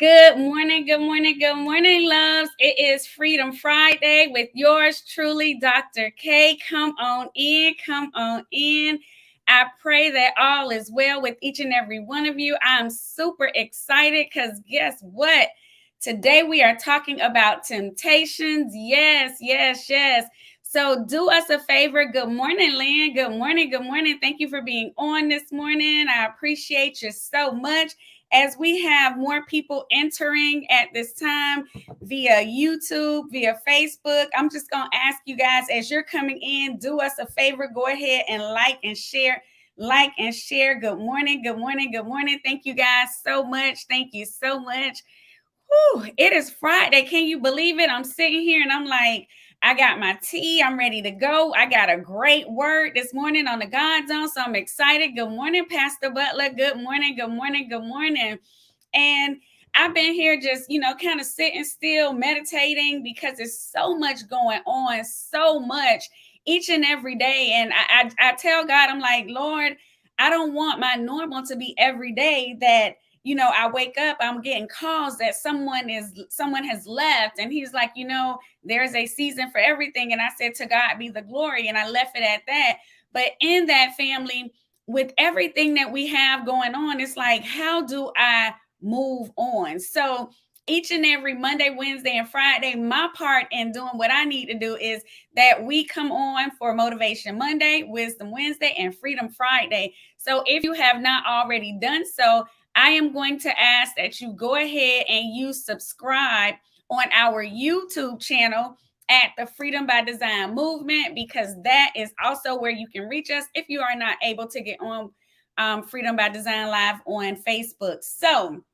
Good morning, good morning, good morning, loves. It is Freedom Friday with yours truly, Dr. K. Come on in, come on in. I pray that all is well with each and every one of you. I'm super excited because guess what? Today we are talking about temptations. Yes, yes, yes. So do us a favor. Good morning, Lynn. Good morning, good morning. Thank you for being on this morning. I appreciate you so much as we have more people entering at this time via YouTube, via Facebook. I'm just going to ask you guys as you're coming in, do us a favor, go ahead and like and share. Like and share. Good morning, good morning, good morning. Thank you guys so much. Thank you so much. Whew, it is Friday. Can you believe it? I'm sitting here and I'm like, I got my tea. I'm ready to go. I got a great word this morning on the God Zone, so I'm excited. Good morning, Pastor Butler. Good morning, good morning, good morning. And I've been here just, kind of sitting still, meditating because there's so much going on, so much each and every day. And I tell God, I'm like, Lord, I don't want my normal to be every day that I wake up, I'm getting calls that someone has left. And he's like, there's a season for everything. And I said, to God be the glory. And I left it at that. But in that family, with everything that we have going on, it's like, how do I move on? So each and every Monday, Wednesday, and Friday, my part in doing what I need to do is that we come on for Motivation Monday, Wisdom Wednesday, and Freedom Friday. So if you have not already done so, I am going to ask that you go ahead and you subscribe on our YouTube channel at the Freedom by Design movement, because that is also where you can reach us if you are not able to get on Freedom by Design Live on Facebook. So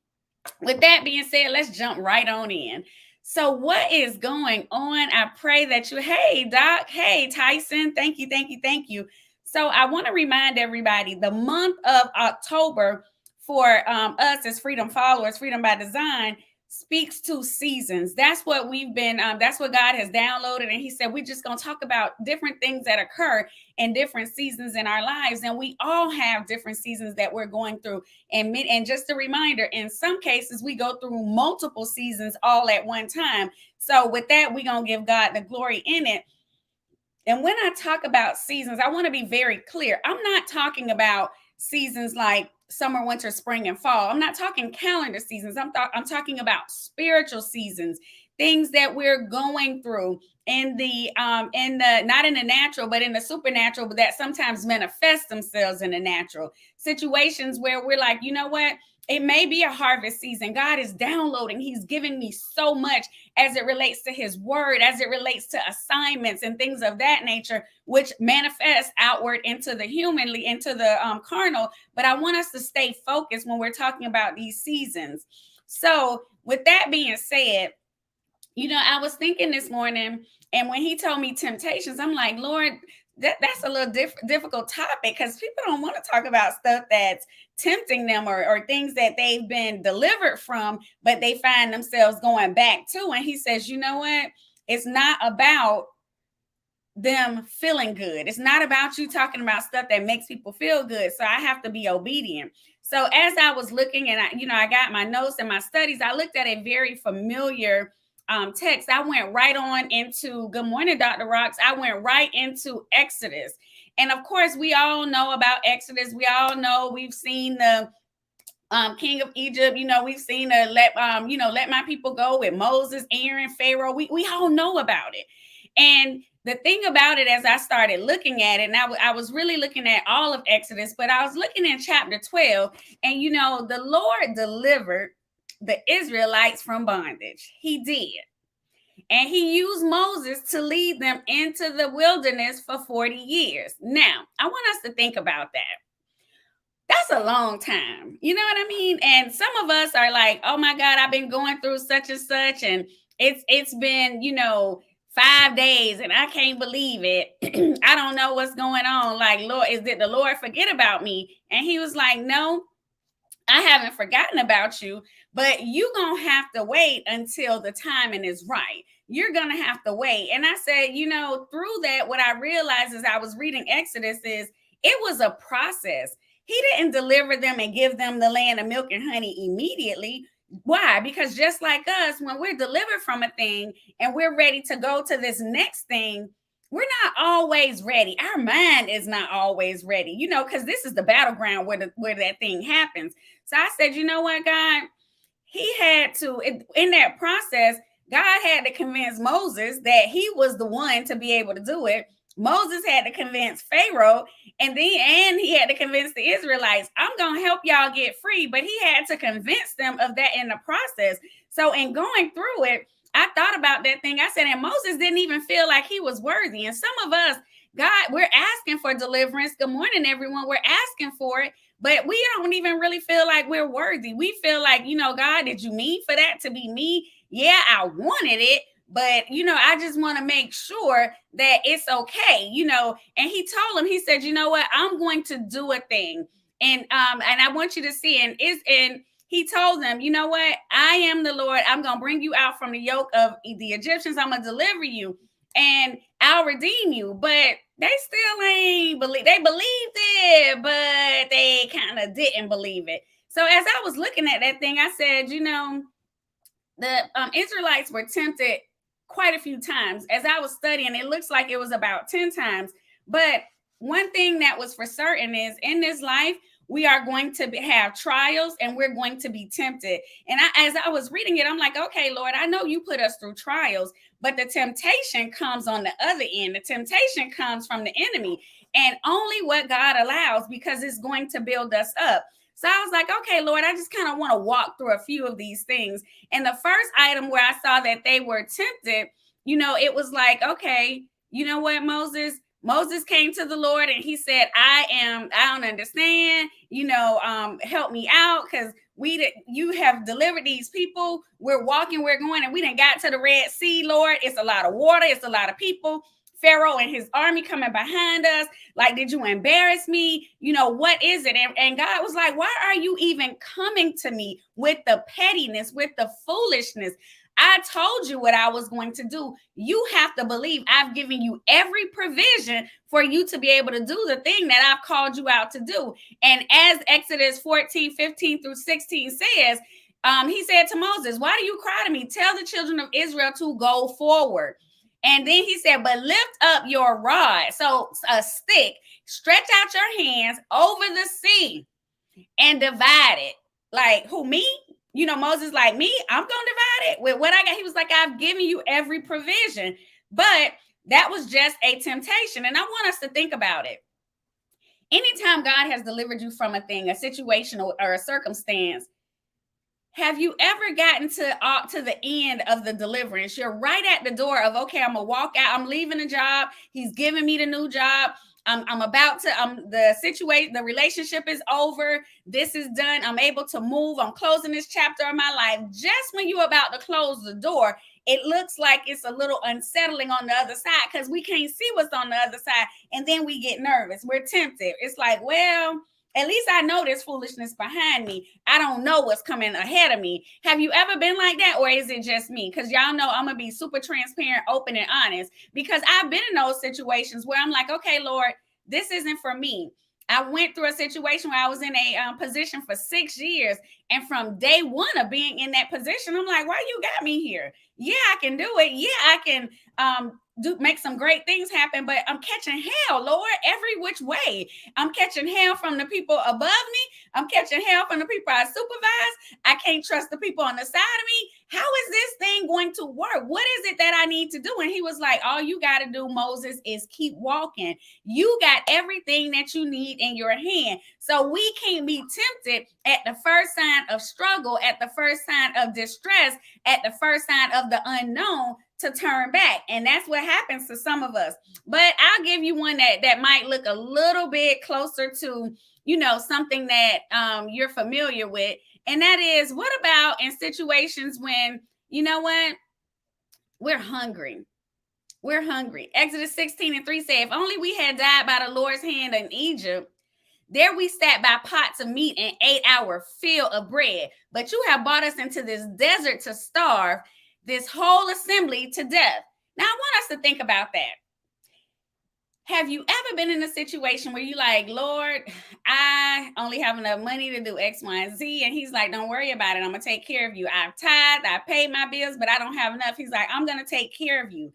with that being said, let's jump right on in. So what is going on? I pray that hey, Doc, hey, Tyson, thank you, thank you, thank you. So I want to remind everybody the month of October for us as Freedom Followers, Freedom by Design, speaks to seasons. That's what we've been, that's what God has downloaded. And he said, we're just going to talk about different things that occur in different seasons in our lives. And we all have different seasons that we're going through. And just a reminder, in some cases, we go through multiple seasons all at one time. So with that, we're going to give God the glory in it. And when I talk about seasons, I want to be very clear. I'm not talking about seasons like summer, winter, spring, and fall. I'm not talking calendar seasons. I'm talking about spiritual seasons, things that we're going through in the not in the natural, but in the supernatural, but that sometimes manifest themselves in the natural situations where we're like, you know what? It may be a harvest season. God is downloading. He's giving me so much as it relates to his word, as it relates to assignments and things of that nature, which manifest outward into the humanly, into the carnal. But I want us to stay focused when we're talking about these seasons. So with that being said, I was thinking this morning, and when he told me temptations, I'm like, Lord, that's a little difficult topic, because people don't want to talk about stuff that's tempting them or things that they've been delivered from, but they find themselves going back to. And he says, you know what? It's not about them feeling good. It's not about you talking about stuff that makes people feel good. So I have to be obedient. So as I was looking, and I got my notes and my studies, I looked at a very familiar text. I went right on into, good morning, Dr. Rocks. I went right into Exodus. And of course, we all know about Exodus. We all know, we've seen the king of Egypt, we've seen let my people go with Moses, Aaron, Pharaoh. We all know about it. And the thing about it, as I started looking at it, and I was really looking at all of Exodus, but I was looking in chapter 12, and the Lord delivered the Israelites from bondage. He did. And he used Moses to lead them into the wilderness for 40 years. Now, I want us to think about that. That's a long time. You know what I mean? And some of us are like, oh my God, I've been going through such and such, and it's been, 5 days, and I can't believe it. I don't know what's going on. Like, Lord, did the Lord forget about me? And he was like, no, I haven't forgotten about you, but you're going to have to wait until the timing is right. You're going to have to wait. And I said, through that, what I realized as I was reading Exodus is it was a process. He didn't deliver them and give them the land of milk and honey immediately. Why? Because just like us, when we're delivered from a thing and we're ready to go to this next thing, we're not always ready. Our mind is not always ready, because this is the battleground where that thing happens. So I said, you know what, God? He had to, in that process, God had to convince Moses that he was the one to be able to do it. Moses had to convince Pharaoh, and he had to convince the Israelites, I'm gonna help y'all get free. But he had to convince them of that in the process. So in going through it, I thought about that thing. I said, and Moses didn't even feel like he was worthy. And some of us, God, we're asking for deliverance. Good morning, everyone. We're asking for it, but we don't even really feel like we're worthy. We feel like, God, did you mean for that to be me? Yeah, I wanted it, but I just want to make sure that it's okay, and he told him, he said, you know what, I'm going to do a thing, and I want you to see, and he told them, you know what, I am the Lord. I'm going to bring you out from the yoke of the Egyptians. I'm going to deliver you and I'll redeem you. But they still ain't believe. They believed it, but they kind of didn't believe it. So as I was looking at that thing, I said, the Israelites were tempted quite a few times. As I was studying, it looks like it was about 10 times. But one thing that was for certain is, in this life, we are going to have trials and we're going to be tempted. And as I was reading it, I'm like, okay, Lord, I know you put us through trials, but the temptation comes on the other end. The temptation comes from the enemy, and only what God allows, because it's going to build us up. So I was like, okay, Lord, I just kind of want to walk through a few of these things. And the first item where I saw that they were tempted, it was like, okay, you know what, Moses? Moses came to the Lord and he said, I don't understand, help me out, because you have delivered these people. We're walking, we're going, and we done got to the Red Sea, Lord. It's a lot of water, it's a lot of people. Pharaoh and his army coming behind us. Like, did you embarrass me? What is it? And God was like, why are you even coming to me with the pettiness, with the foolishness? I told you what I was going to do. You have to believe I've given you every provision for you to be able to do the thing that I've called you out to do. And as Exodus 14, 15 through 16 says, he said to Moses, why do you cry to me? Tell the children of Israel to go forward. And then he said, but lift up your rod, so a stick, stretch out your hands over the sea and divide it. Like, who, me? Moses like, me? I'm going to divide it with what I got. He was like, I've given you every provision. But that was just a temptation. And I want us to think about it. Anytime God has delivered you from a thing, a situation, or a circumstance, have you ever gotten to the end of the deliverance? You're right at the door of, okay, I'm gonna walk out. I'm leaving the job. He's giving me the new job. I'm about to. The relationship is over. This is done. I'm able to move. I'm closing this chapter of my life. Just when you're about to close the door, it looks like it's a little unsettling on the other side, because we can't see what's on the other side, and then we get nervous. We're tempted. It's like, well, at least I know there's foolishness behind me. I don't know what's coming ahead of me. Have you ever been like that, or is it just me? Because y'all know I'm going to be super transparent, open, and honest, because I've been in those situations where I'm like, okay, Lord, this isn't for me. I went through a situation where I was in a position for 6 years. And from day one of being in that position, I'm like, why you got me here? Yeah, I can do it. Yeah, I can make some great things happen, but I'm catching hell, Lord, every which way. I'm catching hell from the people above me. I'm catching hell from the people I supervise. I can't trust the people on the side of me. How is this thing going to work? What is it that I need to do? And he was like, all you got to do, Moses, is keep walking. You got everything that you need in your hand. So we can't be tempted at the first sign of struggle, at the first sign of distress, at the first sign of the unknown, to turn back. And that's what happens to some of us. But I'll give you one that might look a little bit closer to, something that you're familiar with. And that is, what about in situations when, we're hungry? We're hungry. Exodus 16:3 says, if only we had died by the Lord's hand in Egypt, there we sat by pots of meat and ate our fill of bread. But you have brought us into this desert to starve, this whole assembly to death. Now, I want us to think about that. Have you ever been in a situation where you like, Lord, I only have enough money to do X, Y, and Z? And he's like, don't worry about it. I'm going to take care of you. I've tithed, I paid my bills, but I don't have enough. He's like, I'm going to take care of you.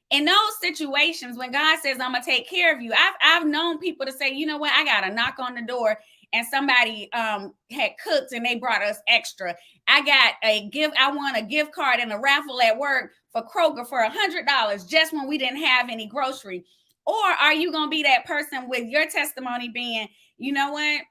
In those situations, when God says, I'm going to take care of you, I've known people to say, you know what, I got to knock on the door and somebody had cooked and they brought us extra. I won a gift card in a raffle at work for Kroger for $100 just when we didn't have any grocery. Or are you going to be that person with your testimony being, you know what?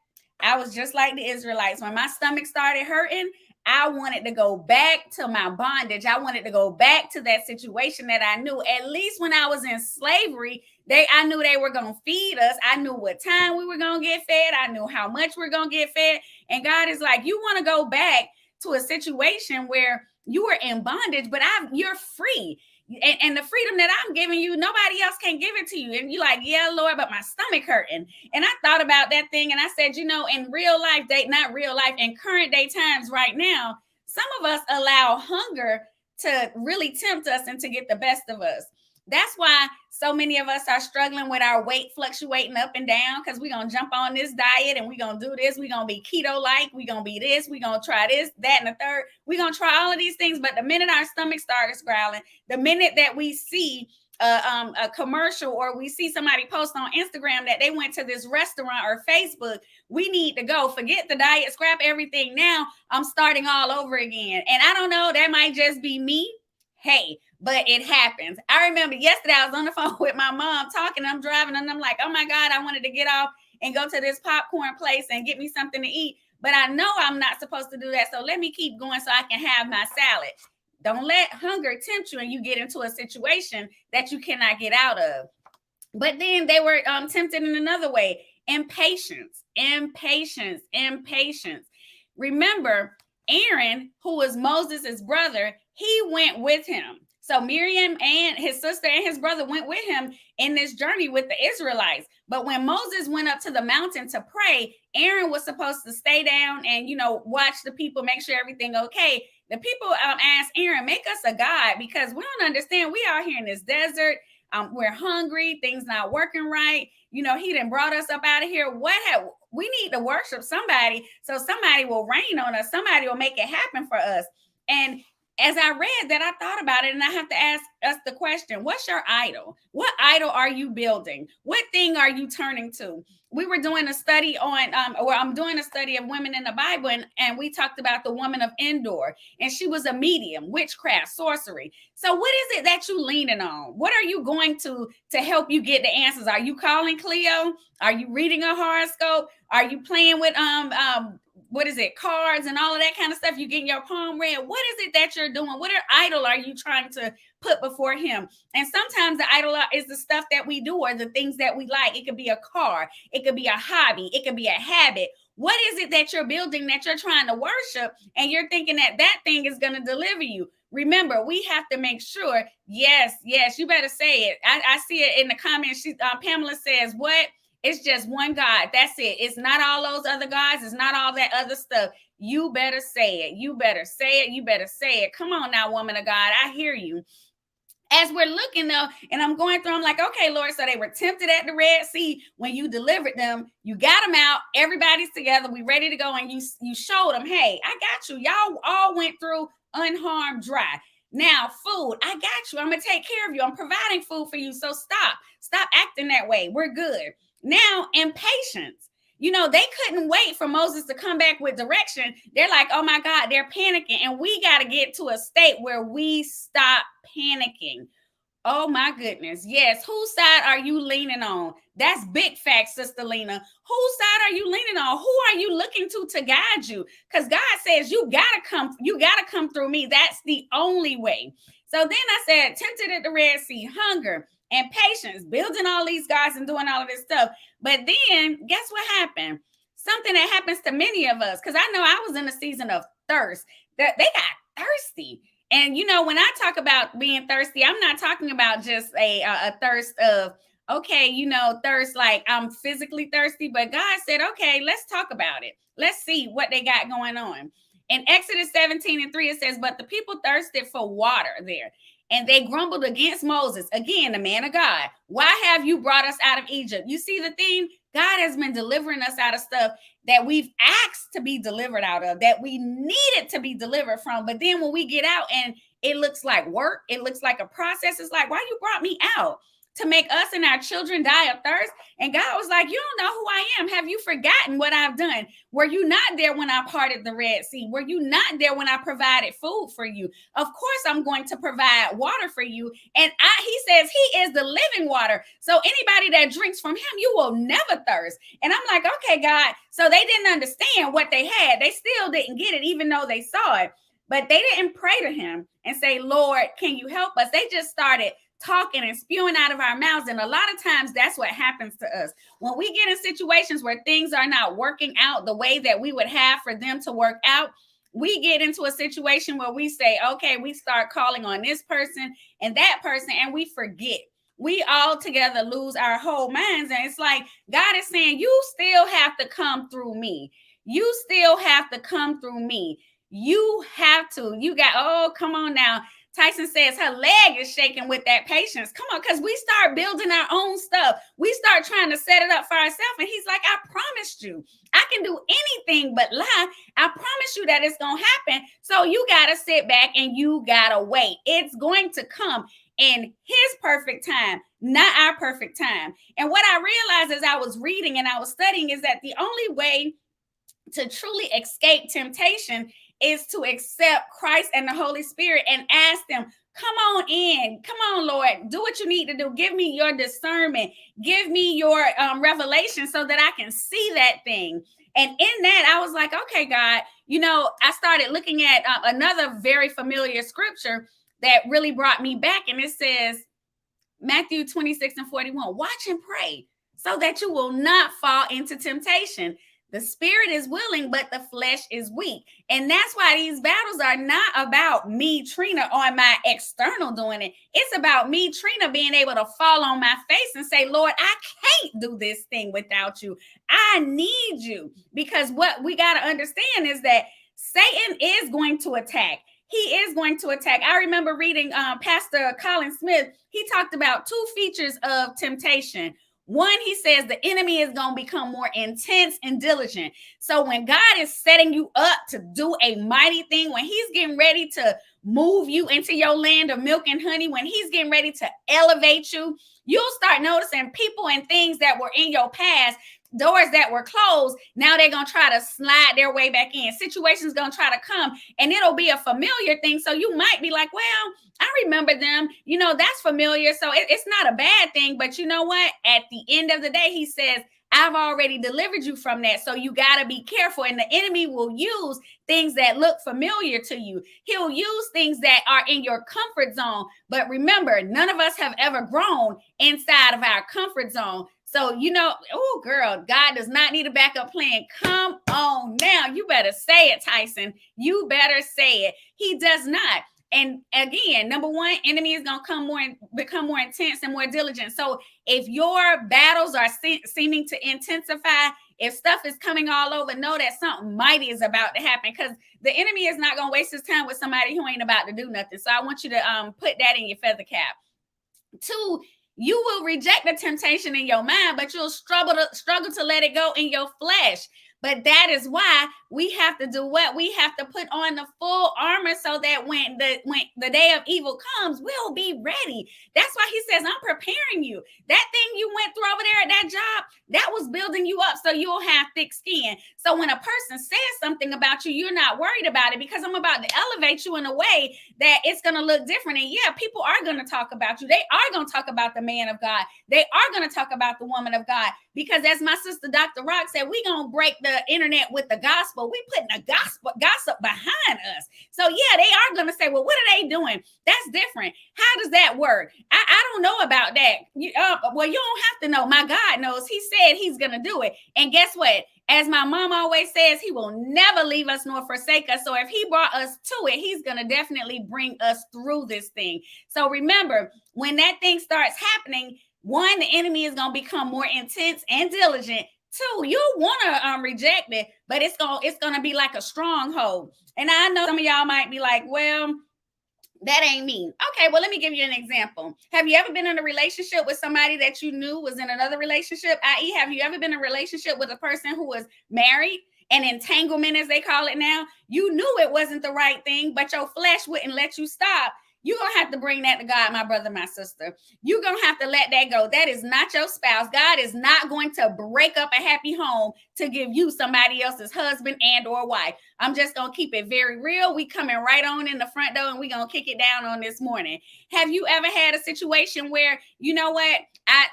I was just like the Israelites. When my stomach started hurting, I wanted to go back to my bondage. I wanted to go back to that situation that I knew. At least when I was in slavery, I knew they were going to feed us. I knew what time we were going to get fed. I knew how much we're going to get fed. And God is like, you want to go back to a situation where you were in bondage, but you're free. And the freedom that I'm giving you, nobody else can give it to you. And you're like, yeah, Lord, but my stomach hurting. And I thought about that thing and I said, you know, in real life, in current day times right now, some of us allow hunger to really tempt us and to get the best of us. That's why so many of us are struggling with our weight fluctuating up and down, because we're going to jump on this diet and we're going to do this. We're going to be keto-like. We're going to be this. We're going to try this, that, and the third. We're going to try all of these things. But the minute our stomach starts growling, the minute that we see a commercial or we see somebody post on Instagram that they went to this restaurant or Facebook, we need to go. Forget the diet, scrap everything. Now I'm starting all over again. And I don't know, that might just be me. Hey, but it happens. I remember yesterday I was on the phone with my mom talking. I'm driving and I'm like, oh my God, I wanted to get off and go to this popcorn place and get me something to eat. But I know I'm not supposed to do that. So let me keep going so I can have my salad. Don't let hunger tempt you and you get into a situation that you cannot get out of. But then they were tempted in another way. Impatience. Remember, Aaron, who was Moses' brother, he went with him. So Miriam and his sister and his brother went with him in this journey with the Israelites. But when Moses went up to the mountain to pray, Aaron was supposed to stay down and, watch the people, make sure everything okay. The people asked Aaron, make us a god, because we don't understand. We out here in this desert. We're hungry. Things not working right. He done brought us up out of here. We need to worship somebody, so somebody will rain on us. Somebody will make it happen for us. And as I read that, I thought about it, and I have to ask us the question, what's your idol? What idol are you building? What thing are you turning to? We were doing a study I'm doing a study of women in the Bible, and we talked about the woman of Endor, and she was a medium, witchcraft, sorcery. So what is it that you leaning on? What are you going to help you get the answers? Are you calling Cleo? Are you reading a horoscope? Are you playing with cards and all of that kind of stuff? You getting your palm read? What is it that you're doing? What idol are you trying to put before him? And sometimes the idol is the stuff that we do or the things that we like. It could be a car. It could be a hobby. It could be a habit. What is it that you're building that you're trying to worship and you're thinking that thing is going to deliver you? Remember, we have to make sure, yes, you better say it. I see it in the comments. Pamela says, what? It's just one God. That's it. It's not all those other gods. It's not all that other stuff. You better say it. You better say it. You better say it. Come on now, woman of God. I hear you. As we're looking though, and I'm going through, I'm like, okay, Lord, so they were tempted at the Red Sea. When you delivered them, you got them out. Everybody's together. We ready to go. And you showed them, hey, I got you. Y'all all went through unharmed, dry. Now, food, I got you. I'm going to take care of you. I'm providing food for you. So stop acting that way. We're good. Now, impatience. They couldn't wait for Moses to come back with direction. They're like, oh my God, they're panicking. And we got to get to a state where we stop panicking. Oh my goodness. Yes. Whose side are you leaning on? That's big facts, Sister Lena. Whose side are you leaning on? Who are you looking to guide you? Because God says you gotta come through me. That's the only way. So then I said, tempted at the Red Sea, hunger and patience, building all these gods and doing all of this stuff. But then guess what happened? Something that happens to many of us, because I know I was in a season of thirst. That they got thirsty. And when I talk about being thirsty, I'm not talking about just a thirst of, okay, thirst like I'm physically thirsty. But God said, okay, let's talk about it. Let's see what they got going on. In Exodus 17:3, it says, but the people thirsted for water there. and they grumbled against Moses. Again, the man of God. Why have you brought us out of Egypt? You see the thing? God has been delivering us out of stuff that we've asked to be delivered out of, that we needed to be delivered from. But then when we get out and it looks like work, it looks like a process, it's like, why you brought me out? To make us and our children die of thirst? And God was like, you don't know who I am. Have you forgotten what I've done? Were you not there when I parted the Red Sea? Were you not there when I provided food for you? Of course, I'm going to provide water for you. And he says he is the living water. So anybody that drinks from him, you will never thirst. And I'm like, okay, God. So they didn't understand what they had. They still didn't get it, even though they saw it. But they didn't pray to him and say, Lord, can you help us? They just started talking and spewing out of our mouths. And a lot of times that's what happens to us. When we get in situations where things are not working out the way that we would have for them to work out, we get into a situation where we say, okay, we start calling on this person and that person, and we forget. We all together lose our whole minds. And it's like, God is saying, you still have to come through me. You still have to come through me. You have to. You got, oh, come on now. Tyson says her leg is shaking with that patience. Come on, because we start building our own stuff. We start trying to set it up for ourselves. And he's like, I promised you, I can do anything but lie. I promise you that it's going to happen. So you got to sit back and you got to wait. It's going to come in his perfect time, not our perfect time. And what I realized as I was reading and I was studying is that the only way to truly escape temptation is to accept Christ and the Holy Spirit and ask them, come on in. Come on, Lord. Do what you need to do. Give me your discernment. Give me your revelation so that I can see that thing. And in that, I was like, okay, God, I started looking at another very familiar scripture that really brought me back. And it says, Matthew 26:41, watch and pray so that you will not fall into temptation. The spirit is willing, but the flesh is weak. And that's why these battles are not about me, Trina, on my external doing it. It's about me, Trina, being able to fall on my face and say, Lord, I can't do this thing without you. I need you. Because what we got to understand is that Satan is going to attack. He is going to attack. I remember reading Pastor Colin Smith. He talked about two features of temptation. One, he says the enemy is going to become more intense and diligent. So when God is setting you up to do a mighty thing, when he's getting ready to move you into your land of milk and honey, when he's getting ready to elevate you, you'll start noticing people and things that were in your past, doors that were closed, now they're going to try to slide their way back in. Situations going to try to come, and it'll be a familiar thing. So you might be like, well, I remember them. That's familiar. So it's not a bad thing. But you know what? At the end of the day, he says, I've already delivered you from that. So you got to be careful. And the enemy will use things that look familiar to you. He'll use things that are in your comfort zone. But remember, none of us have ever grown inside of our comfort zone. So, oh, girl, God does not need a backup plan. Come on now. You better say it, Tyson. You better say it. He does not. And again, number one, enemy is going to become more intense and more diligent. So if your battles are seeming to intensify, if stuff is coming all over, know that something mighty is about to happen, because the enemy is not going to waste his time with somebody who ain't about to do nothing. So I want you to put that in your feather cap. Two, you will reject the temptation in your mind, but you'll struggle to let it go in your flesh. But that is why we have to do what? We have to put on the full armor so that when the day of evil comes, we'll be ready. That's why he says, I'm preparing you. That thing you went through over there at that job, that was building you up so you'll have thick skin. So when a person says something about you, you're not worried about it, because I'm about to elevate you in a way that it's going to look different. And yeah, people are going to talk about you. They are going to talk about the man of God. They are going to talk about the woman of God, because as my sister, Dr. Rock, said, we're going to break the internet with the gospel. We putting a gossip behind us. So yeah, they are going to say, well, what are they doing? That's different. How does that work? I don't know about that. Well, you don't have to know. My God knows. He said he's going to do it. And guess what? As my mom always says, he will never leave us nor forsake us. So if he brought us to it, he's going to definitely bring us through this thing. So remember, when that thing starts happening, one, the enemy is going to become more intense and diligent. Two, you'll want to reject it, but it's going to be like a stronghold. And I know some of y'all might be like, well, That ain't me. Okay, well, let me give you an example. Have you ever been in a relationship with somebody that you knew was in another relationship? I.e., have you ever been in a relationship with a person who was married? An entanglement, as they call it now. You knew it wasn't the right thing, but your flesh wouldn't let you stop. You're going to have to bring that to God, my brother, my sister. You're going to have to let that go. That is not your spouse. God is not going to break up a happy home to give you somebody else's husband and or wife. I'm just going to keep it very real. We coming right on in the front door and we going to kick it down on this morning. Have you ever had a situation where, you know what, I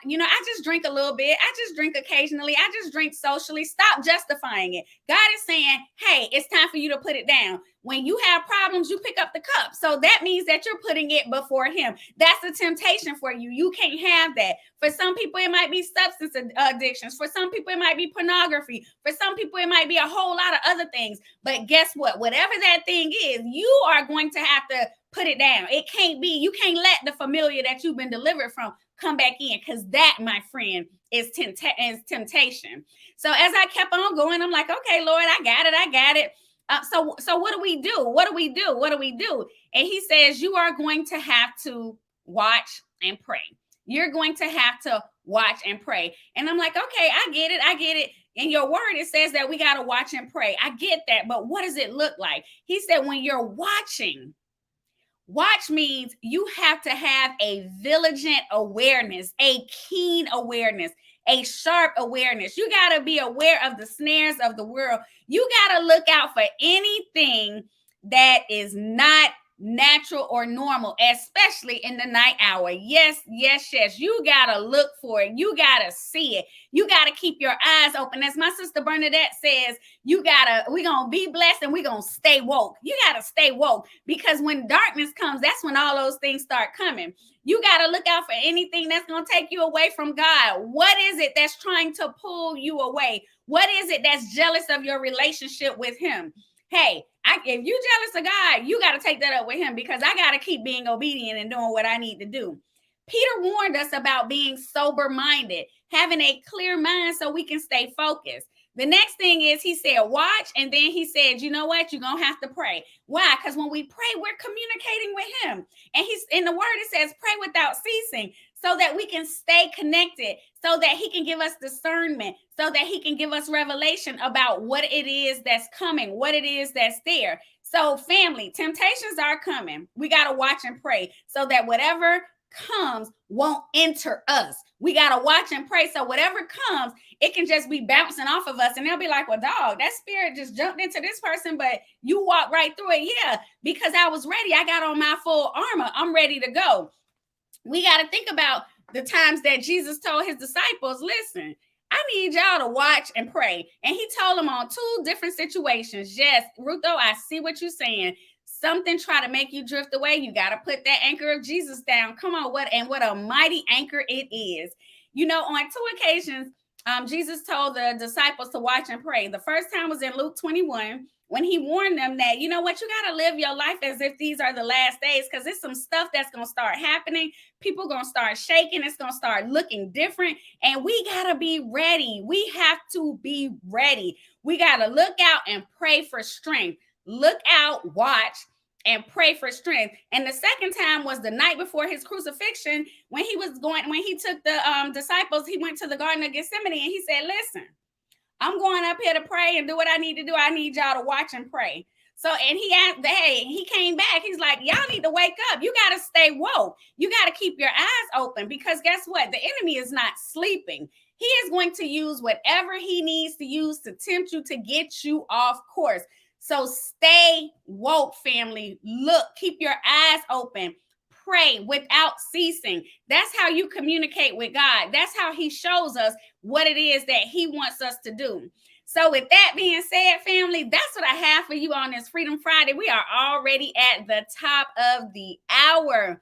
just drink a little bit. I just drink occasionally. I just drink socially. Stop justifying it. God is saying, hey, it's time for you to put it down. When you have problems, you pick up the cup. So that means that you're putting it before him. That's a temptation for you. You can't have that. For some people, it might be substance addictions. For some people, it might be pornography. For some people, it might be a whole lot of other things. But guess what? Whatever that thing is, you are going to have to put it down. It can't be, you can't let the familiar that you've been delivered from come back in, because that, my friend, is temptation. So as I kept on going, I'm like, okay, Lord, I got it. So what do we do? And he says, you are going to have to watch and pray. You're going to have to watch and pray. And I'm like, okay, I get it. In your word, it says that we got to watch and pray. I get that. But what does it look like? He said, when you're watching, watch means you have to have a vigilant awareness, a keen awareness, a sharp awareness. You got to be aware of the snares of the world. You got to look out for anything that is not natural or normal, especially in the night hour. Yes. You got to look for it. You got to see it. You got to keep your eyes open. As my sister Bernadette says, we're going to be blessed and we're going to stay woke. You got to stay woke, because when darkness comes, that's when all those things start coming. You got to look out for anything that's going to take you away from God. What is it that's trying to pull you away? What is it that's jealous of your relationship with him? Hey, if you're jealous of God, you got to take that up with him, because I got to keep being obedient and doing what I need to do. Peter warned us about being sober-minded, having a clear mind so we can stay focused. The next thing is, he said, watch. And then he said, you know what? You're going to have to pray. Why? Because when we pray, we're communicating with him. And he's in the word, it says, pray without ceasing, so that we can stay connected, so that he can give us discernment, so that he can give us revelation about what it is that's coming, what it is that's there. So family, temptations are coming. We got to watch and pray so that whatever comes won't enter us. We got to watch and pray so whatever comes, it can just be bouncing off of us. And they'll be like, well, dog, that spirit just jumped into this person, but you walked right through it. Yeah, because I was ready. I got on my full armor. I'm ready to go. We got to think about the times that Jesus told his disciples, listen, I need y'all to watch and pray. And he told them on two different situations. Yes, Rutho, I see what you're saying. Something try to make you drift away. You got to put that anchor of Jesus down. Come on, what a mighty anchor it is. You know, on two occasions, Jesus told the disciples to watch and pray. The first time was in Luke 21, when he warned them that, you know what, you got to live your life as if these are the last days, because there's some stuff that's going to start happening. People going to start shaking. It's going to start looking different. And we got to be ready. We have to be ready. We got to look out and pray for strength. Look out, watch, and pray for strength. And the second time was the night before his crucifixion, when he took the disciples, he went to the Garden of Gethsemane, and he said, listen, I'm going up here to pray and do what I need to do. I need y'all to watch and pray. So, and he came back. He's like, y'all need to wake up. You got to stay woke. You got to keep your eyes open, because guess what? The enemy is not sleeping. He is going to use whatever he needs to use to tempt you, to get you off course. So stay woke, family. Look, keep your eyes open. Pray without ceasing. That's how you communicate with God. That's how he shows us what it is that he wants us to do. So with that being said, family, that's what I have for you on this Freedom Friday. We are already at the top of the hour.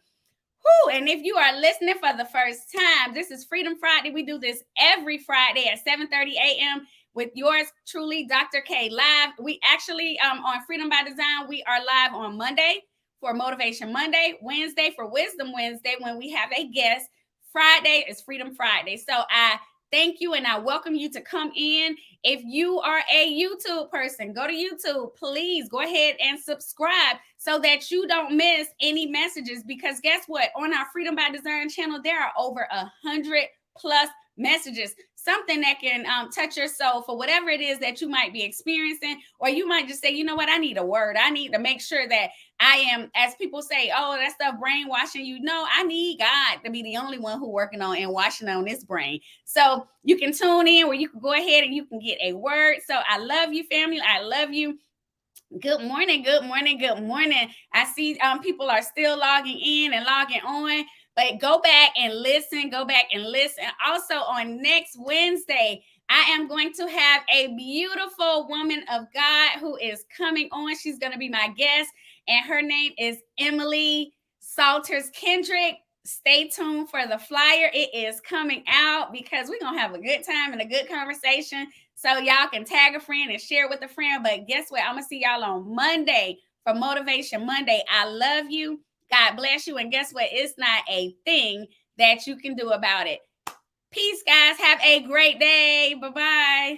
Whew. And if you are listening for the first time, this is Freedom Friday. We do this every Friday at 7:30 a.m. with yours truly, Dr. K, live. We actually, on Freedom by Design, we are live on Monday for Motivation Monday, Wednesday for Wisdom Wednesday when we have a guest. Friday is Freedom Friday. So I Thank you, and I welcome you to come in. If you are a YouTube person, go to YouTube. Please go ahead and subscribe so that you don't miss any messages. Because guess what? On our Freedom by Design channel, there are over 100+ messages, something that can touch your soul for whatever it is that you might be experiencing, or you might just say, you know what, I need a word. I need to make sure that I am, as people say, oh, that stuff brainwashing you. No, I need God to be the only one who working on and washing on this brain. So you can tune in where you can go ahead and you can get a word. So I love you, family. I love you. Good morning, good morning, good morning. I see people are still logging in and logging on, but go back and listen. Go back and listen. Also, on next Wednesday, I am going to have a beautiful woman of God who is coming on. She's going to be my guest, and her name is Emily Salters Kendrick. Stay tuned for the flyer. It is coming out because we're going to have a good time and a good conversation. So y'all can tag a friend and share with a friend. But guess what? I'm going to see y'all on Monday for Motivation Monday. I love you. God bless you. And guess what? It's not a thing that you can do about it. Peace, guys. Have a great day. Bye-bye.